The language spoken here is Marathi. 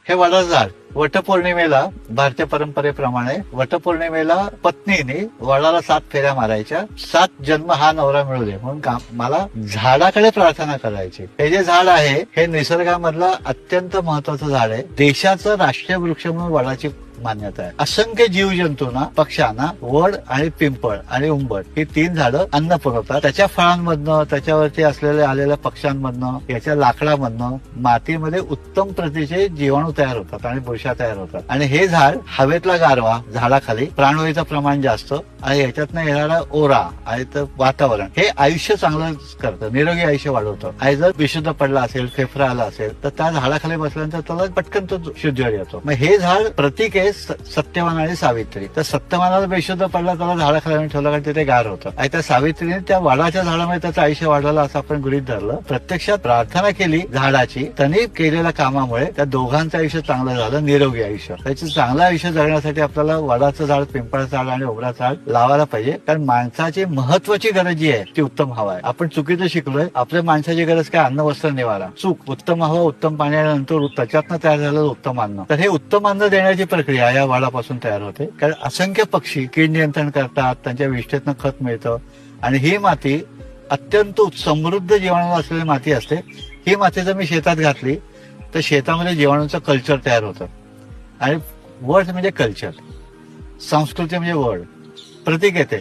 हे वडाचं झाड वटपौर्णिमेला भारतीय परंपरेप्रमाणे वटपौर्णिमेला पत्नीने वडाला 7 फेऱ्या मारायच्या. 7 जन्म हा नवरा मिळू दे म्हणून मला झाडाकडे प्रार्थना करायची. हे जे झाड आहे हे निसर्गामधलं अत्यंत महत्वाचं झाड आहे. देशाचं राष्ट्रीय वृक्ष म्हणून वडाची मान्यता आहे. असंख्य जीवजंतूंना, पक्ष्यांना वड आणि पिंपळ आणि उंबट ही 3 झाडं अन्न पुरवतात. त्याच्या फळांमधनं, त्याच्यावरती असलेल्या आलेल्या पक्ष्यांमधनं, याच्या लाकडामधनं मातीमध्ये उत्तम प्रतीचे जीवाणू तयार होतात आणि बुरशा तयार होतात. आणि हे झाड हवेतला गारवा, झाडाखाली प्राणवायूचं प्रमाण जास्त आणि याच्यातनं येणारा ओरा आणि वातावरण हे आयुष्य चांगलं करतं, निरोगी आयुष्य वाढवतं. आणि जर विशुद्ध पडला असेल, फेफरा आला असेल तर त्या झाडाखाली बसल्यानंतर त्याला पटकन तो शुद्ध येतो. मग हे झाड प्रतीक आहे सत्यवान आणि सावित्री. तर सत्यवानाला बेशुद्ध पडला त्याला झाडाखाली ठेवलं कारण तिथे गार होतं आणि त्या सावित्रीने त्या वडाच्या झाडामध्ये त्याचं आयुष्य वाढवलं असं आपण गृहीत धरलं. प्रत्यक्षात प्रार्थना केली झाडाची, त्यांनी केलेल्या कामामुळे त्या दोघांचं आयुष्य चांगलं झालं, निरोगी आयुष्य. त्याचं चांगलं आयुष्य जगण्यासाठी आपल्याला वडाचं झाड, पिंपळाचं झाड आणि ओबराचं झाड लावायला पाहिजे. कारण माणसाची महत्वाची गरज जी आहे ती उत्तम हवा आहे. आपण चुकीचं शिकलोय. आपल्या माणसाची गरज काय? अन्न, वस्त्र, निवारा. चूक. उत्तम हवा, उत्तम पाणी आणि नंतर त्याच्यातनं तयार झालेलं उत्तम अन्न. तर हे उत्तम अन्न देण्याची प्रक्रिया या वडापासून तयार होते. कारण असंख्य पक्षी कीड नियंत्रण करतात, त्यांच्या विष्ठेतनं खत मिळतं आणि ही माती अत्यंत समृद्ध जीवाणू असलेली माती असते. ही माती जर मी शेतात घातली तर शेतामध्ये जीवाणूंचं कल्चर तयार होतं. आणि वड म्हणजे कल्चर, संस्कृती म्हणजे वड, प्रतीक येते.